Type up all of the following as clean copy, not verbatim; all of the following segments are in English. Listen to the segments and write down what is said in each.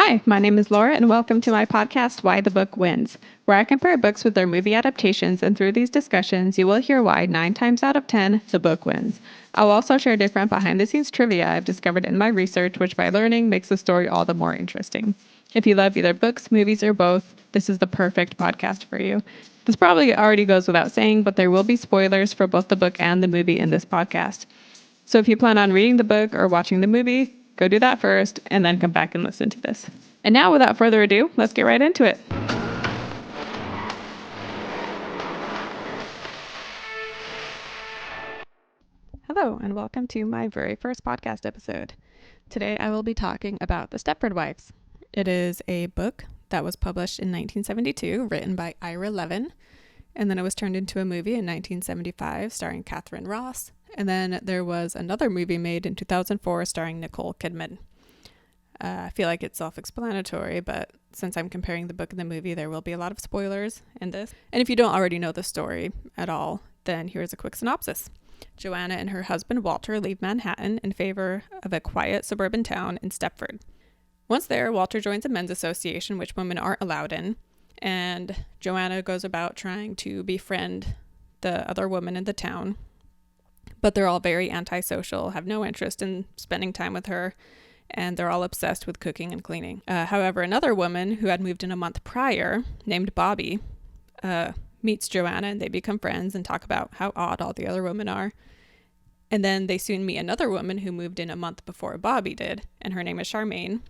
Hi, my name is Laura, and welcome to my podcast, Why the Book Wins, where I compare books with their movie adaptations, and through these discussions, you will hear why 9 times out of 10, the book wins. I'll also share different behind-the-scenes trivia I've discovered in my research, which by learning makes the story all the more interesting. If you love either books, movies, or both, this is the perfect podcast for you. This probably already goes without saying, but there will be spoilers for both the book and the movie in this podcast. So if you plan on reading the book or watching the movie, go do that first, and then come back and listen to this. And now, without further ado, let's get right into it. Hello, and welcome to my very first podcast episode. Today, I will be talking about The Stepford Wives. It is a book that was published in 1972, written by Ira Levin, and then it was turned into a movie in 1975 starring Katharine Ross, and then there was another movie made in 2004 starring Nicole Kidman. I feel like it's self-explanatory, but since I'm comparing the book and the movie, there will be a lot of spoilers in this. And if you don't already know the story at all, then here's a quick synopsis. Joanna and her husband Walter leave Manhattan in favor of a quiet suburban town in Stepford. Once there, Walter joins a men's association, which women aren't allowed in, and Joanna goes about trying to befriend the other women in the town, but they're all very antisocial, have no interest in spending time with her, and they're all obsessed with cooking and cleaning. However, another woman who had moved in a month prior, named Bobby, meets Joanna, and they become friends and talk about how odd all the other women are. And then they soon meet another woman who moved in a month before Bobby did, and her name is Charmaine.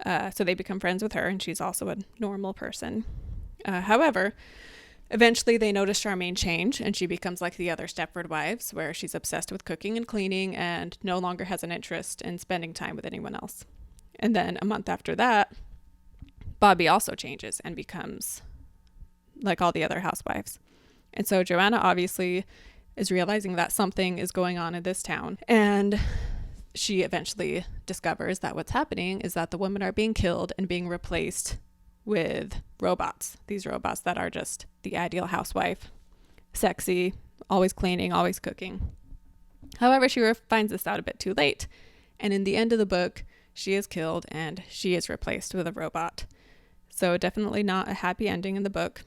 So they become friends with her, and she's also a normal person. However, eventually they notice Charmaine change, and she becomes like the other Stepford Wives, where she's obsessed with cooking and cleaning and no longer has an interest in spending time with anyone else. And then a month after that, Bobby also changes and becomes like all the other housewives. And so Joanna obviously is realizing that something is going on in this town, and she eventually discovers that what's happening is that the women are being killed and being replaced with robots. These robots that are just the ideal housewife, sexy, always cleaning, always cooking. However, she finds this out a bit too late, and in the end of the book, she is killed and she is replaced with a robot. So definitely not a happy ending in the book.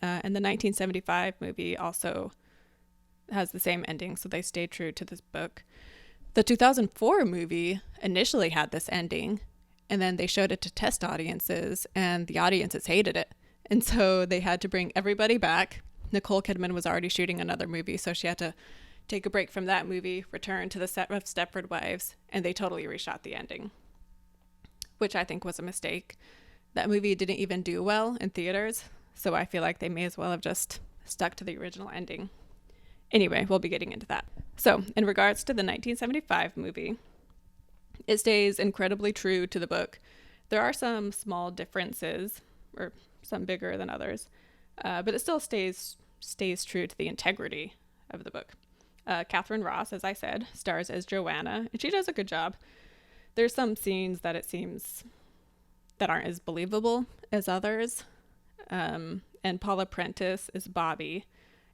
And the 1975 movie also has the same ending, so they stayed true to this book. The 2004 movie initially had this ending, and then they showed it to test audiences, and the audiences hated it. And so they had to bring everybody back. Nicole Kidman was already shooting another movie, so she had to take a break from that movie, return to the set of Stepford Wives, and they totally reshot the ending, which I think was a mistake. That movie didn't even do well in theaters, so I feel like they may as well have just stuck to the original ending. Anyway, we'll be getting into that. So, in regards to the 1975 movie, it stays incredibly true to the book. There are some small differences, or some bigger than others, but it still stays true to the integrity of the book. Katharine Ross, as I said, stars as Joanna, and she does a good job. There's some scenes that it seems that aren't as believable as others, and Paula Prentice is Bobby,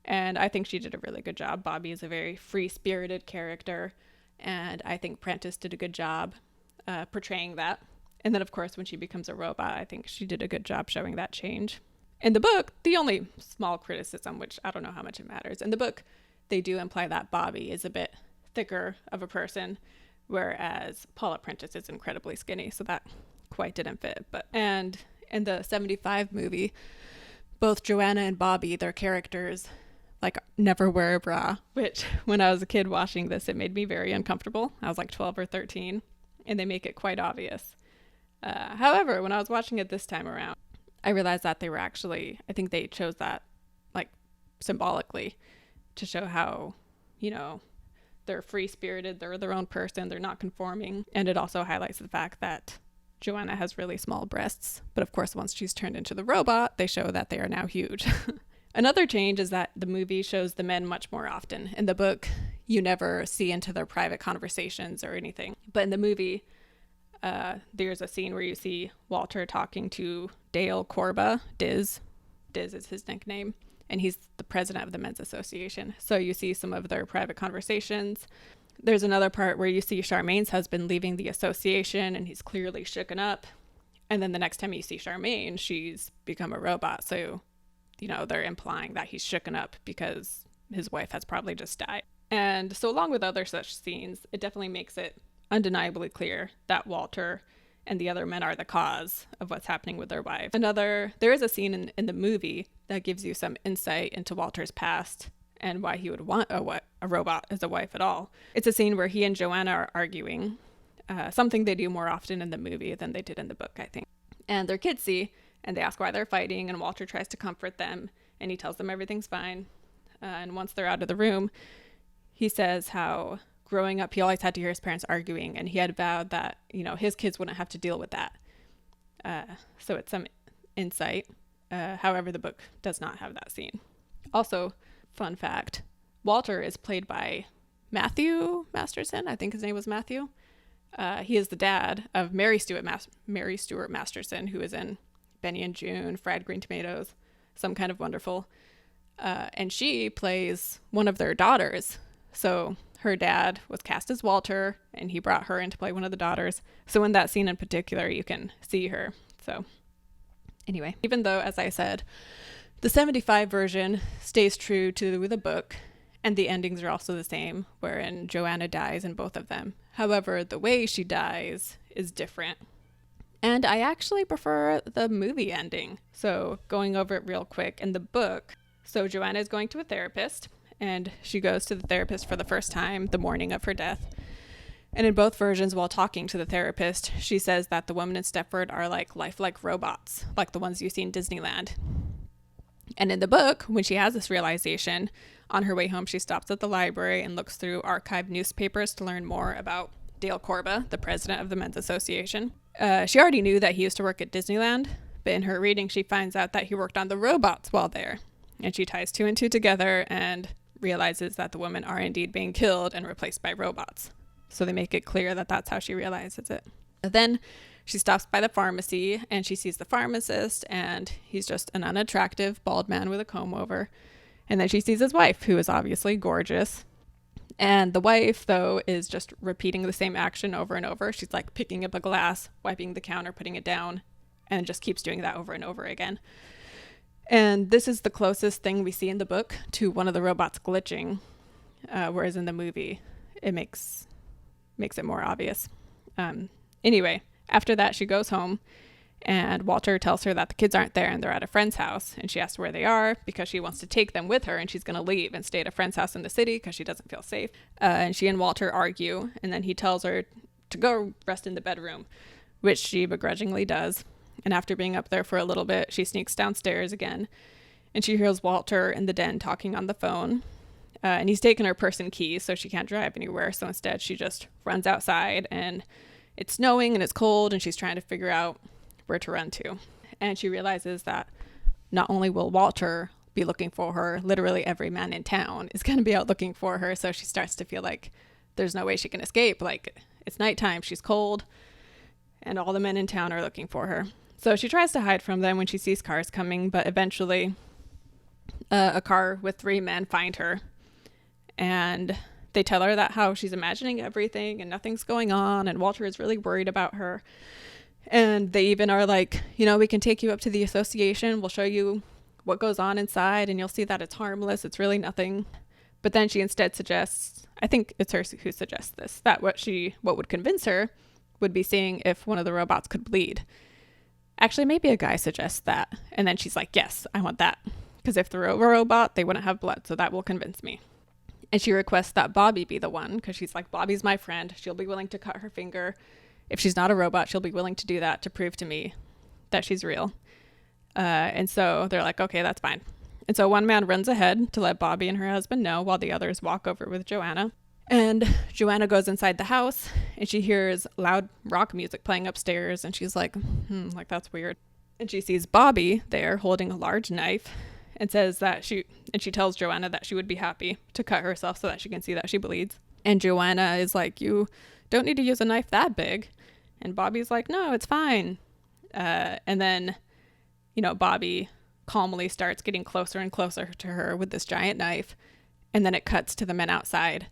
and I think she did a really good job. Bobby is a very free-spirited character, and I think Prentice did a good job portraying that. And then, of course, when she becomes a robot, I think she did a good job showing that change. In the book, the only small criticism, which I don't know how much it matters, in the book, they do imply that Bobby is a bit thicker of a person, whereas Paula Prentice is incredibly skinny, so that quite didn't fit. And in the 75 movie, both Joanna and Bobby, their characters, never wear a bra, which when I was a kid watching this, it made me very uncomfortable. I was like 12 or 13, and they make it quite obvious. However, when I was watching it this time around, I realized that they were actually, I think they chose that symbolically to show how, they're free-spirited, they're their own person, they're not conforming. And it also highlights the fact that Joanna has really small breasts. But of course, once she's turned into the robot, they show that they are now huge. Another change is that the movie shows the men much more often. In the book, you never see into their private conversations or anything. But in the movie, there's a scene where you see Walter talking to Dale Corba, Diz. Diz is his nickname, and he's the president of the Men's Association. So you see some of their private conversations. There's another part where you see Charmaine's husband leaving the association, and he's clearly shooken up. And then the next time you see Charmaine, she's become a robot. So, they're implying that he's shooken up because his wife has probably just died. And so along with other such scenes, it definitely makes it undeniably clear that Walter and the other men are the cause of what's happening with their wives. There is a scene in the movie that gives you some insight into Walter's past and why he would want a robot as a wife at all. It's a scene where he and Joanna are arguing, something they do more often in the movie than they did in the book, I think. And their kids see, and they ask why they're fighting, and Walter tries to comfort them, and he tells them everything's fine. And once they're out of the room, he says how growing up, he always had to hear his parents arguing, and he had vowed that, his kids wouldn't have to deal with that. So it's some insight. However, the book does not have that scene. Also, fun fact, Walter is played by Matthew Masterson. I think his name was Matthew. He is the dad of Mary Stuart Masterson, who is in Benny and June, Fried Green Tomatoes, Some Kind of Wonderful. And she plays one of their daughters. So her dad was cast as Walter, and he brought her in to play one of the daughters. So in that scene in particular, you can see her. So anyway, even though, as I said, the 75 version stays true to the book, and the endings are also the same, wherein Joanna dies in both of them. However, the way she dies is different. And I actually prefer the movie ending. So going over it real quick, in the book, so Joanna is going to a therapist, and she goes to the therapist for the first time the morning of her death. And in both versions, while talking to the therapist, she says that the women in Stepford are like lifelike robots, like the ones you see in Disneyland. And in the book, when she has this realization, on her way home, she stops at the library and looks through archived newspapers to learn more about Dale Corba, the president of the Men's Association. She already knew that he used to work at Disneyland, but in her reading, she finds out that he worked on the robots while there. And she ties 2 and 2 together and realizes that the women are indeed being killed and replaced by robots. So they make it clear that that's how she realizes it. And then she stops by the pharmacy and she sees the pharmacist, and he's just an unattractive bald man with a comb over. And then she sees his wife, who is obviously gorgeous. And the wife, though, is just repeating the same action over and over. She's like picking up a glass, wiping the counter, putting it down, and just keeps doing that over and over again. And this is the closest thing we see in the book to one of the robots glitching, whereas in the movie, it makes it more obvious. Anyway, after that, she goes home, and Walter tells her that the kids aren't there and they're at a friend's house. And she asks where they are because she wants to take them with her, and she's going to leave and stay at a friend's house in the city because she doesn't feel safe. And she and Walter argue, and then he tells her to go rest in the bedroom, which she begrudgingly does. And after being up there for a little bit, she sneaks downstairs again, and she hears Walter in the den talking on the phone. And he's taken her purse and keys, so she can't drive anywhere. So instead, she just runs outside, and it's snowing and it's cold, and she's trying to figure out where to run to. And she realizes that not only will Walter be looking for her, literally every man in town is going to be out looking for her. So she starts to feel like there's no way she can escape. Like, it's nighttime, she's cold, and all the men in town are looking for her. So she tries to hide from them when she sees cars coming, but eventually a car with 3 men find her, and they tell her that how she's imagining everything and nothing's going on, and Walter is really worried about her. And they even are like, we can take you up to the association, we'll show you what goes on inside, and you'll see that it's harmless, it's really nothing. But then she instead suggests, I think it's her who suggests this, that what would convince her would be seeing if one of the robots could bleed. Actually, maybe a guy suggests that. And then she's like, yes, I want that. Because if they're a robot, they wouldn't have blood. So that will convince me. And she requests that Bobby be the one. Because she's like, Bobby's my friend. She'll be willing to cut her finger. If she's not a robot, she'll be willing to do that to prove to me that she's real. And so they're like, okay, that's fine. And so one man runs ahead to let Bobby and her husband know while the others walk over with Joanna. And Joanna goes inside the house, and she hears loud rock music playing upstairs, and she's like, that's weird. And she sees Bobby there holding a large knife, and she tells Joanna that she would be happy to cut herself so that she can see that she bleeds. And Joanna is like, you don't need to use a knife that big. And Bobby's like, no, it's fine. And then, Bobby calmly starts getting closer and closer to her with this giant knife, and then it cuts to the men outside.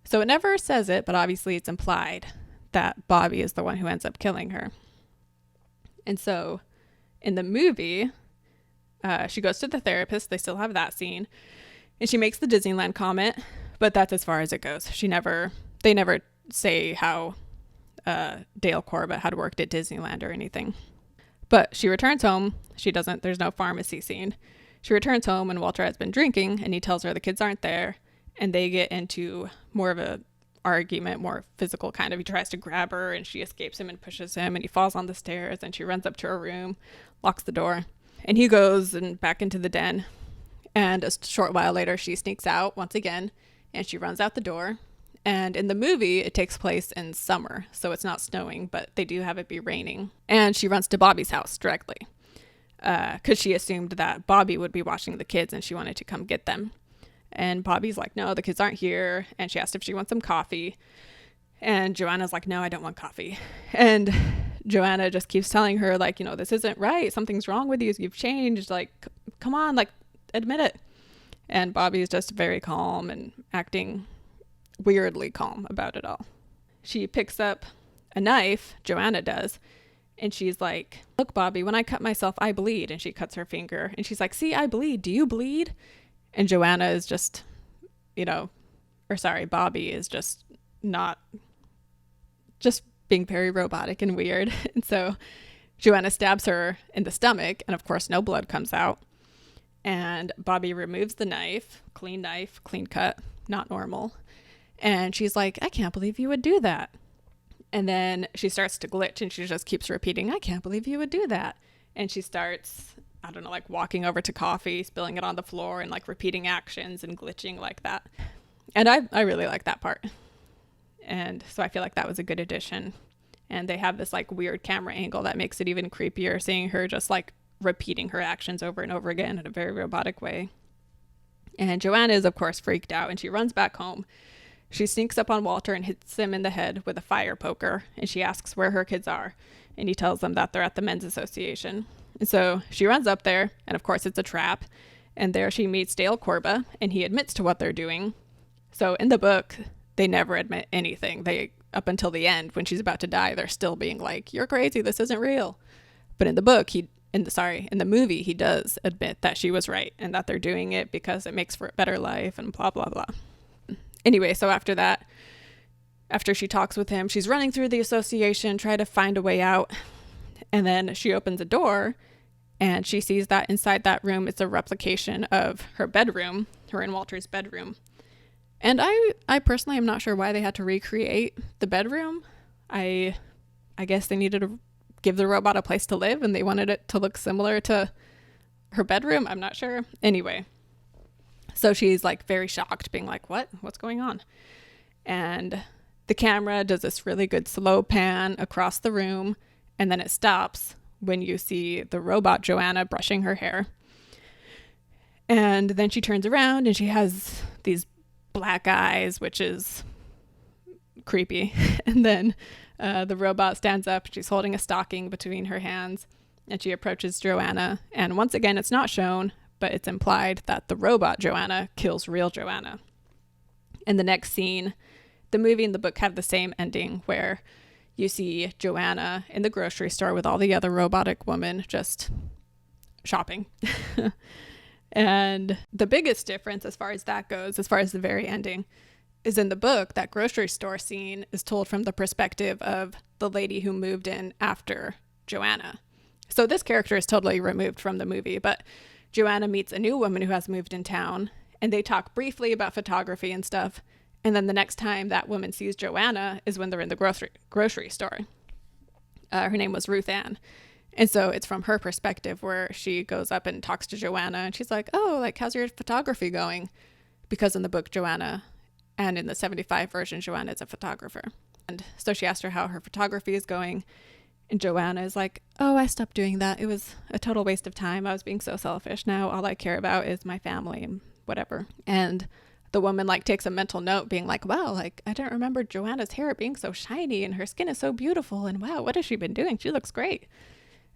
So it never says it, but obviously it's implied that Bobby is the one who ends up killing her. And so in the movie, she goes to the therapist. They still have that scene. And she makes the Disneyland comment, but that's as far as it goes. They never say how Dale Corbett had worked at Disneyland or anything. But she returns home. There's no pharmacy scene. She returns home and Walter has been drinking and he tells her the kids aren't there. And they get into more of a argument, more physical kind of. He tries to grab her and she escapes him and pushes him and he falls on the stairs and she runs up to her room, locks the door, and he goes and back into the den. And a short while later, she sneaks out once again and she runs out the door. And in the movie, it takes place in summer, so it's not snowing, but they do have it be raining. And she runs to Bobby's house directly because she assumed that Bobby would be watching the kids and she wanted to come get them. And Bobby's like, no, the kids aren't here. And she asked if she wants some coffee. And Joanna's like, no, I don't want coffee. And Joanna just keeps telling her, like, this isn't right. Something's wrong with you. You've changed. Like, come on, like, admit it. And Bobby's just very calm and acting weirdly calm about it all. She picks up a knife, Joanna does, and she's like, look, Bobby, when I cut myself, I bleed. And she cuts her finger. And she's like, see, I bleed. Do you bleed? And Joanna is just, Bobby is just being very robotic and weird. And so Joanna stabs her in the stomach, and of course no blood comes out. And Bobby removes the knife, clean cut, not normal. And she's like, I can't believe you would do that. And then she starts to glitch and she just keeps repeating, I can't believe you would do that. And she starts, walking over to coffee, spilling it on the floor and like repeating actions and glitching like that. And I really like that part. And so I feel like that was a good addition. And they have this like weird camera angle that makes it even creepier, seeing her just like repeating her actions over and over again in a very robotic way. And Joanna is of course freaked out and she runs back home. She sneaks up on Walter and hits him in the head with a fire poker. And she asks where her kids are. And he tells them that they're at the men's association. And so she runs up there, and of course it's a trap. And there she meets Dale Corbett, and he admits to what they're doing. So in the book, they never admit anything. Up until the end, when she's about to die, they're still being like, you're crazy, this isn't real. But in the book, in the movie, he does admit that she was right, and that they're doing it because it makes for a better life, and blah, blah, blah. Anyway, so after that, after she talks with him, she's running through the association, trying to find a way out. And then she opens a door and she sees that inside that room, it's a replication of her bedroom, her and Walter's bedroom. And I personally am not sure why they had to recreate the bedroom. I guess they needed to give the robot a place to live and they wanted it to look similar to her bedroom. I'm not sure. Anyway, so she's like very shocked, being like, what's going on? And the camera does this really good slow pan across the room. And then it stops when you see the robot Joanna brushing her hair. And then she turns around and she has these black eyes, which is creepy. And then the robot stands up. She's holding a stocking between her hands and she approaches Joanna. And once again, it's not shown, but it's implied that the robot Joanna kills real Joanna. In the next scene, the movie and the book have the same ending where you see Joanna in the grocery store with all the other robotic women just shopping. And the biggest difference as far as that goes, as far as the very ending, is in the book, that grocery store scene is told from the perspective of the lady who moved in after Joanna. So this character is totally removed from the movie, but Joanna meets a new woman who has moved in town and they talk briefly about photography and stuff. And then the next time that woman sees Joanna is when they're in the grocery store. Her name was Ruth Ann. And so it's from her perspective where she goes up and talks to Joanna and she's like, oh, like, how's your photography going? Because in the book, Joanna, and in the 75 version, Joanna is a photographer. And so she asked her how her photography is going. And Joanna is like, oh, I stopped doing that. It was a total waste of time. I was being so selfish. Now all I care about is my family and whatever. And the woman like takes a mental note being like, wow, like I don't remember Joanna's hair being so shiny and her skin is so beautiful. And wow, what has she been doing? She looks great.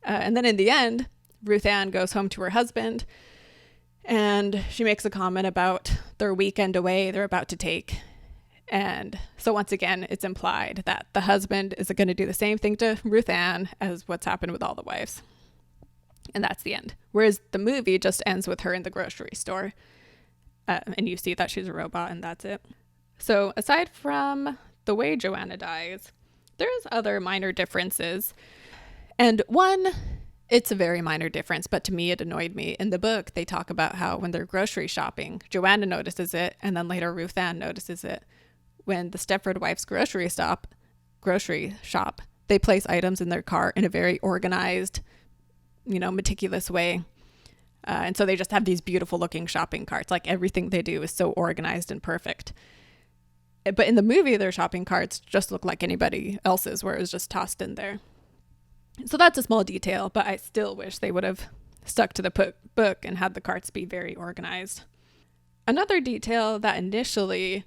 And then in the end, Ruth Ann goes home to her husband and she makes a comment about their weekend away they're about to take. And so once again, it's implied that the husband is going to do the same thing to Ruth Ann as what's happened with all the wives. And that's the end. Whereas the movie just ends with her in the grocery store. And you see that she's a robot, and that's it. So aside from the way Joanna dies, there's other minor differences. And one, it's a very minor difference, but to me it annoyed me. In the book, they talk about how when they're grocery shopping, Joanna notices it, and then later Ruth Ann notices it. When the Stepford Wives grocery shop, they place items in their cart in a very organized, meticulous way. And so they just have these beautiful looking shopping carts. Like everything they do is so organized and perfect. But in the movie, their shopping carts just look like anybody else's, where it was just tossed in there. So that's a small detail, but I still wish they would have stuck to the book and had the carts be very organized. Another detail that initially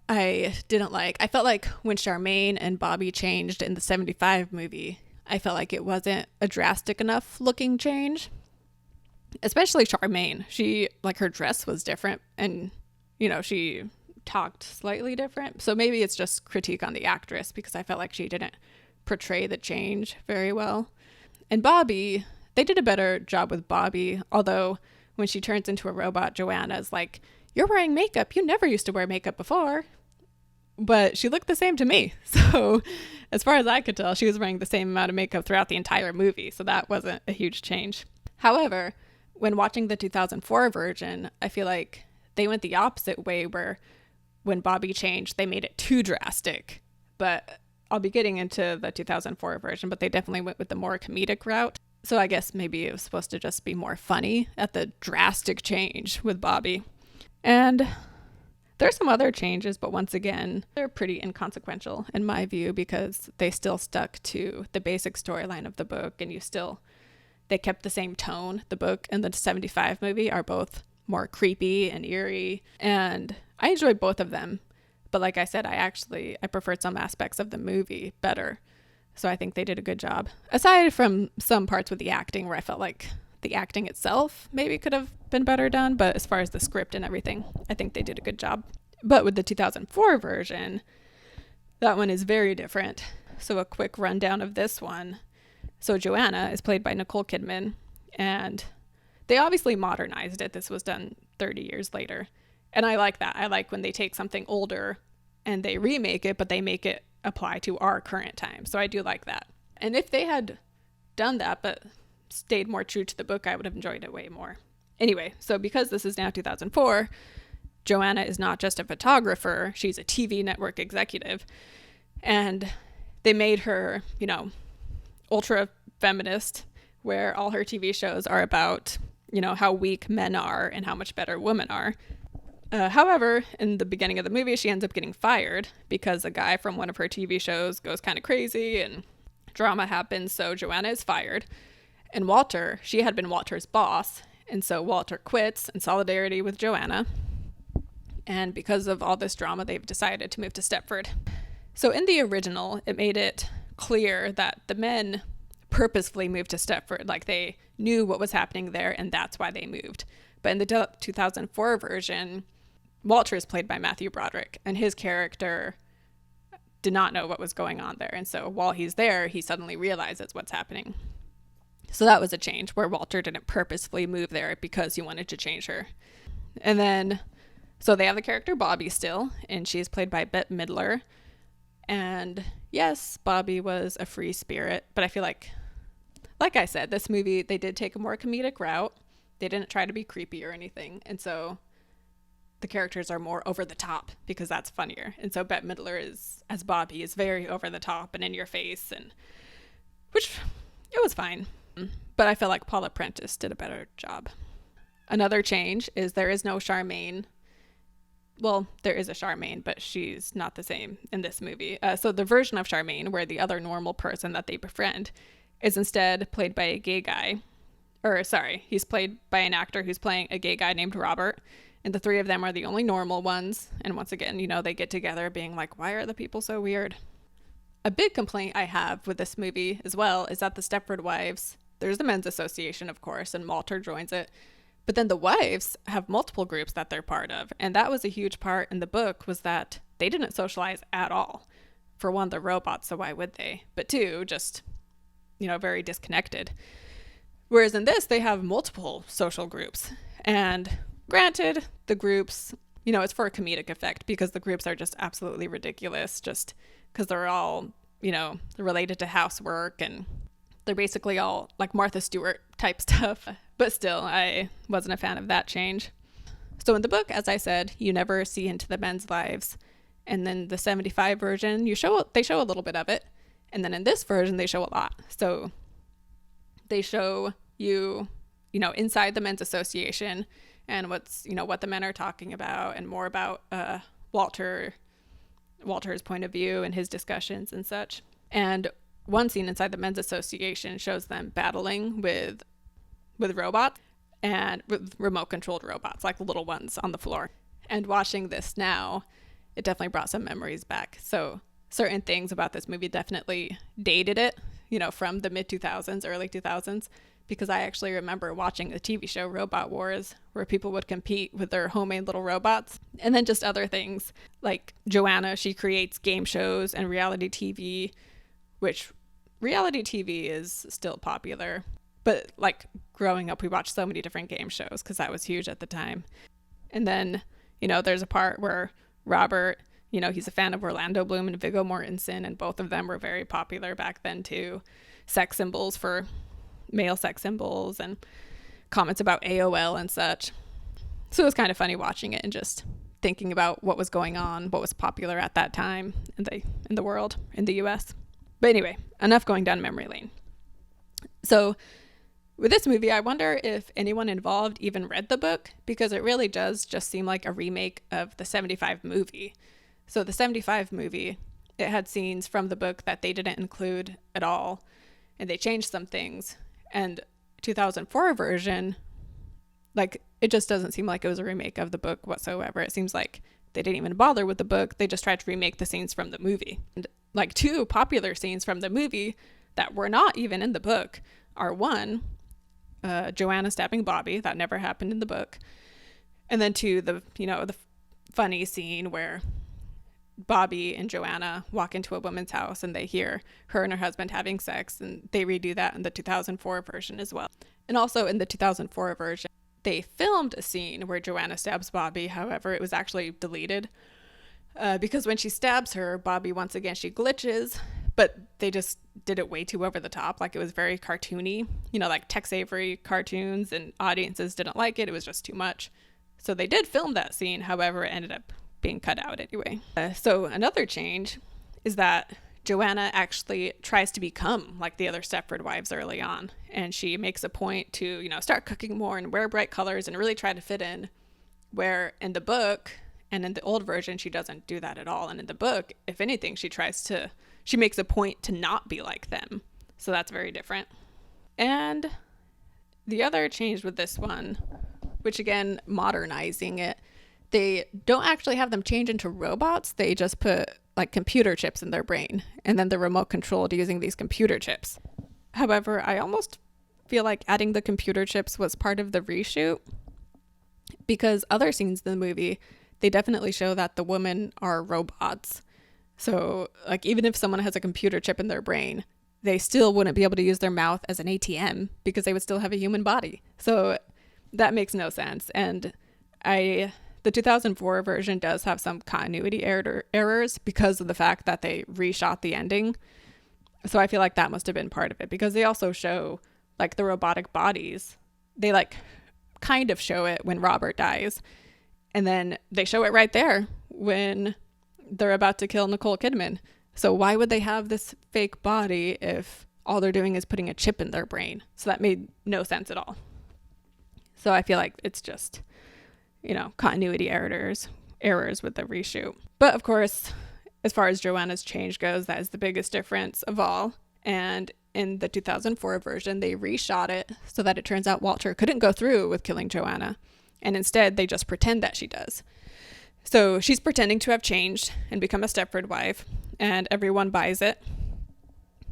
I didn't like, I felt like when Charmaine and Bobby changed in the 75 movie, I felt like it wasn't a drastic enough looking change. Especially Charmaine. She, her dress was different, and, she talked slightly different. So maybe it's just critique on the actress, because I felt like she didn't portray the change very well. And Bobby, they did a better job with Bobby, although when she turns into a robot, Joanna's like, "You're wearing makeup. You never used to wear makeup before." But she looked the same to me. So as far as I could tell, she was wearing the same amount of makeup throughout the entire movie. So that wasn't a huge change. However, when watching the 2004 version, I feel like they went the opposite way, where when Bobby changed, they made it too drastic. But I'll be getting into the 2004 version, but they definitely went with the more comedic route. So I guess maybe it was supposed to just be more funny at the drastic change with Bobby. And there's some other changes, but once again, they're pretty inconsequential in my view, because they still stuck to the basic storyline of the book, and they kept the same tone. The book and the 75 movie are both more creepy and eerie, and I enjoyed both of them. But like I said, I preferred some aspects of the movie better. So I think they did a good job. Aside from some parts with the acting where I felt like the acting itself maybe could have been better done, but as far as the script and everything, I think they did a good job. But with the 2004 version, that one is very different. So a quick rundown of this one. So Joanna is played by Nicole Kidman, and they obviously modernized it. This was done 30 years later. And I like that. I like when they take something older and they remake it, but they make it apply to our current time. So I do like that. And if they had done that, but stayed more true to the book, I would have enjoyed it way more. Anyway, so because this is now 2004, Joanna is not just a photographer, she's a TV network executive. And they made her, ultra feminist, where all her TV shows are about, how weak men are and how much better women are. However, in the beginning of the movie, she ends up getting fired because a guy from one of her TV shows goes kind of crazy and drama happens. So Joanna is fired. And Walter, she had been Walter's boss. And so Walter quits in solidarity with Joanna. And because of all this drama, they've decided to move to Stepford. So in the original, it made it clear that the men purposefully moved to Stepford. Like they knew what was happening there, and that's why they moved. But in the 2004 version, Walter is played by Matthew Broderick, and his character did not know what was going on there. And so while he's there, he suddenly realizes what's happening. So that was a change, where Walter didn't purposefully move there because he wanted to change her. And then, so they have the character Bobby still, and she's played by Bette Midler. And yes, Bobby was a free spirit, but I feel like I said, this movie, they did take a more comedic route. They didn't try to be creepy or anything. And so the characters are more over the top because that's funnier. And so Bette Midler as Bobby is very over the top and in your face, and which it was fine. But I feel like Paula Prentice did a better job. Another change is there is no Charmaine. Well, there is a Charmaine, but she's not the same in this movie. So the version of Charmaine, where the other normal person that they befriend, is instead played by a gay guy. He's played by an actor who's playing a gay guy named Robert. And the three of them are the only normal ones. And once again, they get together being like, why are the people so weird? A big complaint I have with this movie as well is that the Stepford Wives, there's the men's association, of course, and Walter joins it. But then the wives have multiple groups that they're part of. And that was a huge part in the book, was that they didn't socialize at all. For one, they're robots, so why would they? But two, just, very disconnected. Whereas in this, they have multiple social groups. And granted, the groups, it's for a comedic effect because the groups are just absolutely ridiculous just because they're all, related to housework, and they're basically all like Martha Stewart type stuff. But still, I wasn't a fan of that change. So in the book, as I said, you never see into the men's lives. And then the 75 version, they show a little bit of it. And then in this version, they show a lot. So they show you, inside the men's association and what the men are talking about, and more about Walter's point of view and his discussions and such. And one scene inside the men's association shows them battling with robots, and with remote controlled robots, like the little ones on the floor. And watching this now, it definitely brought some memories back. So certain things about this movie definitely dated it, from the mid 2000s, early 2000s, because I actually remember watching the TV show Robot Wars, where people would compete with their homemade little robots. And then just other things like Joanna, she creates game shows and reality TV, which reality TV is still popular. But like growing up, we watched so many different game shows because that was huge at the time. And then, there's a part where Robert, he's a fan of Orlando Bloom and Viggo Mortensen, and both of them were very popular back then too. Sex symbols for male sex symbols, and comments about AOL and such. So it was kind of funny watching it and just thinking about what was going on, what was popular at that time in the world, in the US. But anyway, enough going down memory lane. So with this movie, I wonder if anyone involved even read the book, because it really does just seem like a remake of the 75 movie. So the 75 movie, it had scenes from the book that they didn't include at all, and they changed some things. And 2004 version, like, it just doesn't seem like it was a remake of the book whatsoever. It seems like they didn't even bother with the book. They just tried to remake the scenes from the movie. And like two popular scenes from the movie that were not even in the book are one, Joanna stabbing Bobby, that never happened in the book. And then two, the funny scene where Bobby and Joanna walk into a woman's house and they hear her and her husband having sex, and they redo that in the 2004 version as well. And also in the 2004 version, they filmed a scene where Joanna stabs Bobby. However, it was actually deleted because when she stabs her, Bobby, once again, she glitches, but they just did it way too over the top. Like, it was very cartoony, like Tex Avery cartoons, and audiences didn't like it. It was just too much. So they did film that scene. However, it ended up being cut out anyway. So another change is that Joanna actually tries to become like the other Stepford Wives early on. And she makes a point to, start cooking more and wear bright colors and really try to fit in. Where in the book and in the old version, she doesn't do that at all. And in the book, if anything, she makes a point to not be like them. So that's very different. And the other change with this one, which again, modernizing it, they don't actually have them change into robots. They just put like computer chips in their brain, and then they're remote controlled using these computer chips. However, I almost feel like adding the computer chips was part of the reshoot, because other scenes in the movie, they definitely show that the women are robots. So like, even if someone has a computer chip in their brain, they still wouldn't be able to use their mouth as an ATM because they would still have a human body. So that makes no sense. And the 2004 version does have some continuity errors because of the fact that they reshot the ending. So I feel like that must have been part of it, because they also show like the robotic bodies. They like kind of show it when Robert dies, and then they show it right there when they're about to kill Nicole Kidman. So why would they have this fake body if all they're doing is putting a chip in their brain? So that made no sense at all. So I feel like it's just, continuity errors with the reshoot. But of course, as far as Joanna's change goes, that is the biggest difference of all. And in the 2004 version, they reshot it so that it turns out Walter couldn't go through with killing Joanna. And instead, they just pretend that she does. So she's pretending to have changed and become a Stepford wife, and everyone buys it.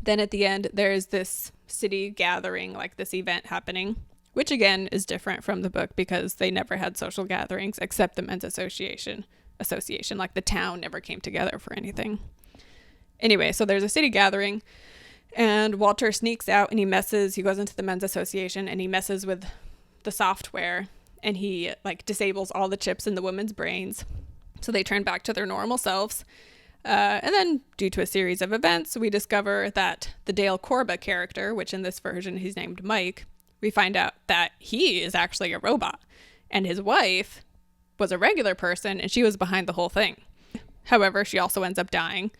Then at the end, there's this city gathering, like this event happening, which again is different from the book because they never had social gatherings except the men's association. association. Like the town never came together for anything. Anyway, so there's a city gathering and Walter sneaks out and he goes into the men's association and he messes with the software and he like disables all the chips in the women's brains. So they turn back to their normal selves. And then due to a series of events, we discover that the Dale Corba character, which in this version he's named Mike, we find out that he is actually a robot and his wife was a regular person and she was behind the whole thing. However, she also ends up dying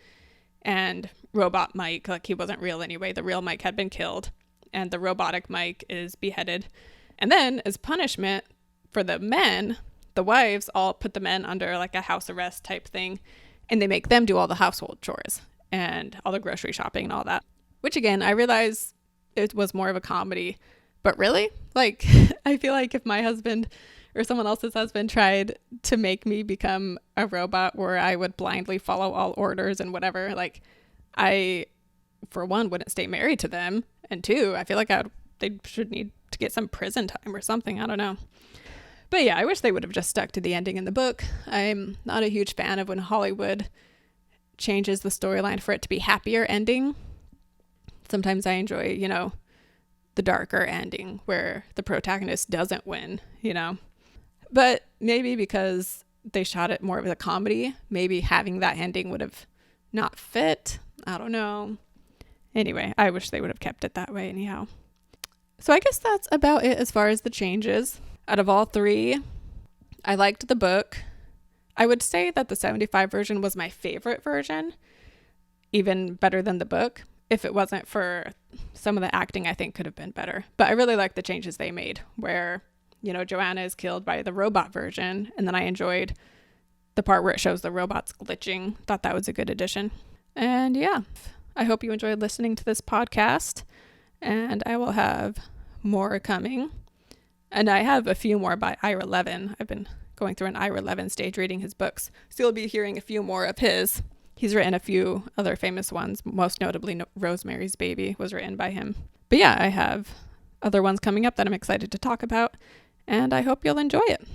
and robot Mike, like he wasn't real anyway, the real Mike had been killed and the robotic Mike is beheaded. And then as punishment for the men, the wives all put the men under like a house arrest type thing and they make them do all the household chores and all the grocery shopping and all that, which again, I realize it was more of a comedy, but really, like, I feel like if my husband or someone else's husband tried to make me become a robot where I would blindly follow all orders and whatever, like I, for one, wouldn't stay married to them. And two, I feel like they should need to get some prison time or something. I don't know. But yeah, I wish they would have just stuck to the ending in the book. I'm not a huge fan of when Hollywood changes the storyline for it to be happier ending. Sometimes I enjoy, you know, the darker ending where the protagonist doesn't win, you know. But maybe because they shot it more of a comedy, maybe having that ending would have not fit. I don't know. Anyway, I wish they would have kept it that way anyhow. So I guess that's about it as far as the changes. Out of all three, I liked the book. I would say that the 75 version was my favorite version, even better than the book. If it wasn't for some of the acting, I think could have been better. But I really like the changes they made where, you know, Joanna is killed by the robot version. And then I enjoyed the part where it shows the robots glitching. Thought that was a good addition. And yeah, I hope you enjoyed listening to this podcast. And I will have more coming. And I have a few more by Ira Levin. I've been going through an Ira Levin stage reading his books. So you'll be hearing a few more of his. He's written a few other famous ones, most notably Rosemary's Baby was written by him. But yeah, I have other ones coming up that I'm excited to talk about, and I hope you'll enjoy it.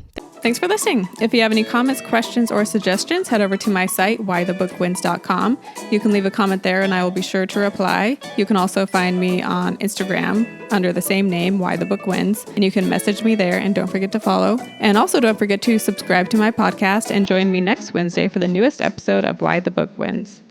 Thanks for listening. If you have any comments, questions, or suggestions, head over to my site, whythebookwins.com. You can leave a comment there and I will be sure to reply. You can also find me on Instagram under the same name, Why the Book Wins, and you can message me there and don't forget to follow. And also don't forget to subscribe to my podcast and join me next Wednesday for the newest episode of Why the Book Wins.